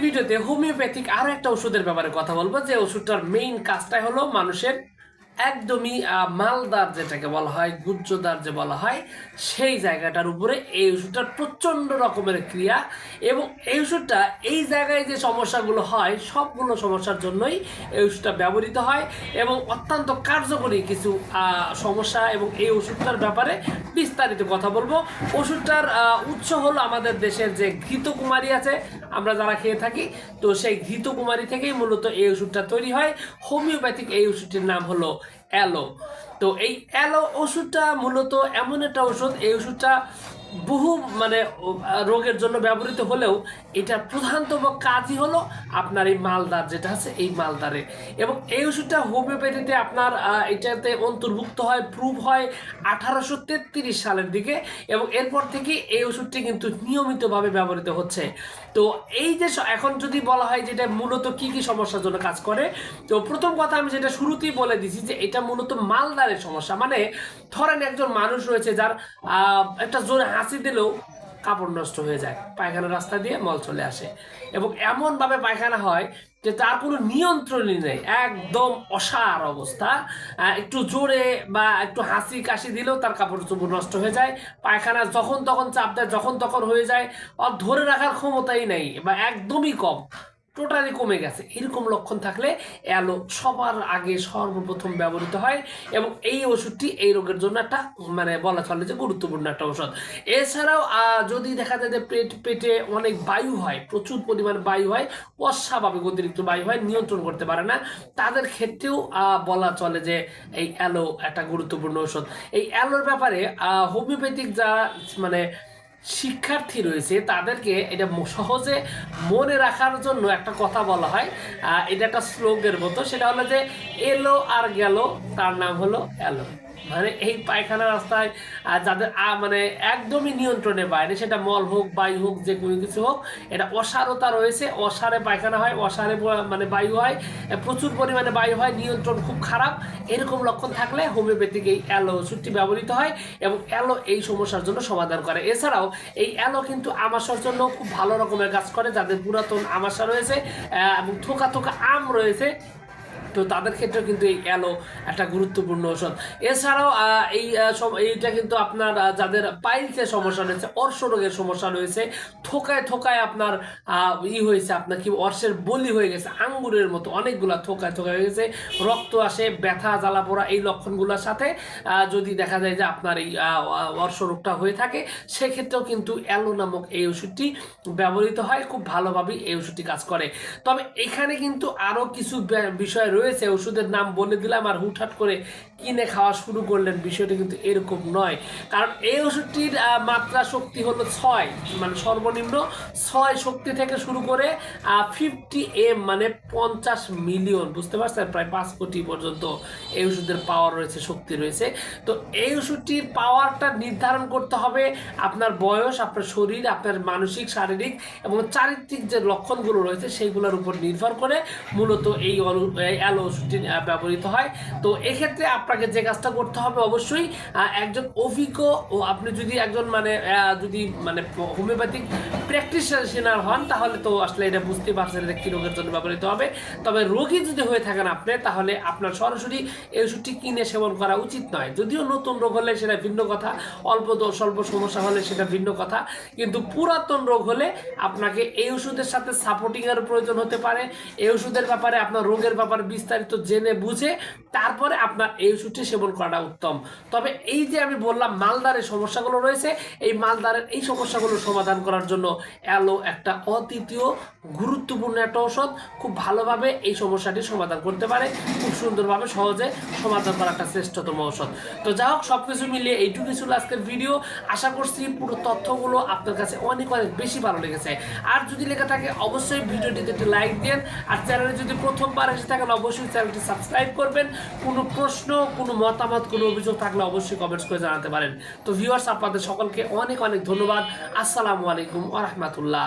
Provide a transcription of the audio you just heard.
ভিডিওতে হোমিওপ্যাথিক আরো একটা ওষুধের ব্যাপারে কথা বলবো, যে ওষুধটার মেইন কাজটাই হলো মানুষের একদমই মালদার যেটাকে বলা হয়, গুজ্জদার যে বলা হয়, সেই জায়গাটার উপরে এই ওষুধটার প্রচণ্ড রকমের ক্রিয়া। এবং এই ওষুধটা এই জায়গায় যে সমস্যাগুলো হয় সবগুলো সমস্যার জন্যই এই ওষুধটা ব্যবহৃত হয় এবং অত্যন্ত কার্যকরী কিছু সমস্যা। এবং এই ওষুধটার ব্যাপারে বিস্তারিত কথা বলবো। ওষুধটার উৎস হলো আমাদের দেশের যে ঘৃতকুমারী আছে, আমরা যারা খেয়ে থাকি, তো সেই ঘৃতকুমারী থেকেই মূলত এই ওষুধটা তৈরি হয়। হোমিওপ্যাথিক এই ওষুধটির নাম হলো অ্যালো। তো এই অ্যালো ওষুধটা মূলত এমন একটা ওষুধ, এই ওষুধটা বহু রোগের জন্য ব্যবহৃত হলেও এটা প্রধানতম কাজই হলো আপনার এই মালদার যেটা আছে, এই মালদারে। এবং এই ওষুধটা হোমিওপ্যাথিতে আপনার এটাতে অন্তর্ভুক্ত হয়, প্রুভ হয় 1833 সালের দিকে। এবং এরপর থেকে এই ওষুধটি কিন্তু নিয়মিতভাবে ব্যবহৃত হচ্ছে। তো এই যে এখন যদি বলা হয় যেটা মূলত কি কি সমস্যার জন্য কাজ করে, তো প্রথম কথা আমি যেটা শুরুতেই বলে দিছি যে এটা মূলত মালদারের সমস্যা। মানে ধরেন একজন মানুষ রয়েছে যার একটা জোরে হাসি দিলেও কাপড় নষ্ট হয়ে যায়, পায়খানা রাস্তা দিয়ে মল চলে আসে, এবং এমনভাবে পায়খানা হয় যে তার কোনো নিয়ন্ত্রণই নেই, একদম অসার অবস্থা। একটু জোরে বা একটু হাসি কাশি দিলেও তার কাপড় চোপড় নষ্ট হয়ে যায়, পায়খানা যখন তখন চাপ দেয়, যখন তখন হয়ে যায়, আর ধরে রাখার ক্ষমতাই নেই বা একদমই কম, টোটালি কমে গেছে। এরকম লক্ষণ থাকলে অ্যালো সবার আগে সর্বপ্রথম ব্যবহৃত হয়। এবং এই ওষুধটি এই রোগের জন্য একটা বলা চলে যে গুরুত্বপূর্ণ একটা ওষুধ। এছাড়াও যদি দেখা যায় যে পেটে অনেক বায়ু হয়, প্রচুর পরিমাণ বায়ু হয়, অস্বাভাবিক অতিরিক্ত বায়ু হয়, নিয়ন্ত্রণ করতে পারে না, তাদের ক্ষেত্রেও বলা চলে যে এই অ্যালো একটা গুরুত্বপূর্ণ ওষুধ। এই অ্যালোর ব্যাপারে হোমিওপ্যাথিক যারা শিক্ষার্থী রয়েছে তাদেরকে এটা সহজে মনে রাখার জন্য একটা কথা বলা হয়, এটা একটা শ্লোকের মতো, সেটা হলো যে এলো আর গেল, তার নাম হলো অ্যালো। মানে এই পায়খানা রাস্তায় যাদের একদমই নিয়ন্ত্রণের বাইরে, সেটা মল হোক, বায়ু হোক, যে কোনো কিছু হোক, এটা অসারতা রয়েছে, অসারে পায়খানা হয়, অসারে বায়ু হয়, প্রচুর পরিমাণে বায়ু হয়, নিয়ন্ত্রণ খুব খারাপ, এরকম লক্ষণ থাকলে হোমিওপ্যাথিক এই অ্যালো ওষুধটি ব্যবহৃত হয় এবং অ্যালো এই সমস্যার জন্য সমাধান করে। এছাড়াও এই অ্যালো কিন্তু আমাশার জন্য খুব ভালো রকমের কাজ করে, যাদের পুরাতন আমাশা রয়েছে এবং থোকা থোকা আম রয়েছে, তো তাদের ক্ষেত্রে কিন্তু এই অ্যালো একটা গুরুত্বপূর্ণ ওষুধ। এছাড়াও এইটা কিন্তু আপনার যাদের পাইলসের সমস্যা রয়েছে, অর্শ রোগের সমস্যা রয়েছে, থোকায় থোকায় আপনার হয়েছে, আপনার কি অর্শের বলি হয়ে গেছে, আঙ্গুরের মতো অনেকগুলা থোকায় থোকায় হয়ে গেছে, রক্ত আসে, ব্যথা জ্বালা পোড়া, এই লক্ষণগুলোর সাথে যদি দেখা যায় যে আপনার এই অর্শ রোগটা হয়ে থাকে, সেক্ষেত্রেও কিন্তু অ্যালো নামক এই ওষুধটি ব্যবহৃত হয়, খুব ভালোভাবেই এই ওষুধটি কাজ করে। তবে এখানে কিন্তু আরও কিছু বিষয় রয়েছে, ওষুধের নাম বলে দিলাম আর হুটহাট করে কিনে খাওয়া শুরু করলেন, বিষয়টা কিন্তু এরকম নয়। কারণ এই ওষুধটির মাত্রা শক্তি হলো 6, সর্বনিম্ন 6 শক্তি থেকে শুরু করে 50 50 মিলিয়ন, বুঝতে পারছেন, প্রায় 5 কোটি পর্যন্ত এই ওষুধের পাওয়ার রয়েছে, শক্তি রয়েছে। তো এই ওষুধটির পাওয়ারটা নির্ধারণ করতে হবে আপনার বয়স, আপনার শরীর, আপনার মানসিক, শারীরিক এবং চারিত্রিক যে লক্ষণগুলো রয়েছে সেইগুলোর উপর নির্ভর করে মূলত এই অ্যালো ওষুধটি ব্যবহৃত হয়। তো এক্ষেত্রে আপনাকে যে কাজটা করতে হবে, অবশ্যই একজন অভিজ্ঞ, ও আপনি যদি একজন যদি হোমিওপ্যাথিক প্র্যাকটিশনার হন, তাহলে তো আসলে এটা বুঝতে পারছেন এটা কী রোগের জন্য ব্যবহৃত হবে। তবে রোগী যদি হয়ে থাকেন আপনি, তাহলে আপনার সরাসরি এই ওষুধটি কিনে সেবন করা উচিত নয়। যদিও নতুন রোগ হলে সেটা ভিন্ন কথা, অল্প স্বল্প সমস্যা হলে সেটা ভিন্ন কথা, কিন্তু পুরাতন রোগ হলে আপনাকে এই ওষুধের সাথে সাপোর্টিংয়ের প্রয়োজন হতে পারে। এই ওষুধের ব্যাপারে, আপনার রোগের ব্যাপারে বিস্তারিত জেনে বুঝে তারপরে আপনার এই ওষুধটি সেবন করাটা উত্তম। তবে এই যে আমি বললাম মালদারের সমস্যাগুলো রয়েছে, এই মালদারের এই সমস্যাগুলো সমাধান করার জন্য অ্যালো একটা অদ্বিতীয় গুরুত্বপূর্ণ একটা ঔষধ, খুব ভালোভাবে এই সমস্যাটি সমাধান করতে পারে, খুব সুন্দরভাবে সহজে সমাধান করা একটা শ্রেষ্ঠতম ঔষধ। তো যা হোক, সবকিছু মিলিয়ে এইটুকু ছিল আজকের ভিডিও। আশা করছি পুরো তথ্যগুলো আপনার কাছে অনেক অনেক বেশি ভালো লেগেছে। আর যদি লেগে থাকে অবশ্যই ভিডিওটিতে একটি লাইক দেন, আর চ্যানেলে যদি প্রথমবার এসে থাকেন অবশ্যই চ্যানেলটি সাবস্ক্রাইব করবেন। কোনো প্রশ্ন, কোনো মতামত, কোনো অভিযোগ থাকলে অবশ্যই কমেন্টস করে জানাতে পারেন। তো ভিউয়ার্স, আপনাদের সকলকে অনেক অনেক ধন্যবাদ। আসসালামু আলাইকুম ওয়া রাহমাতুল্লাহ।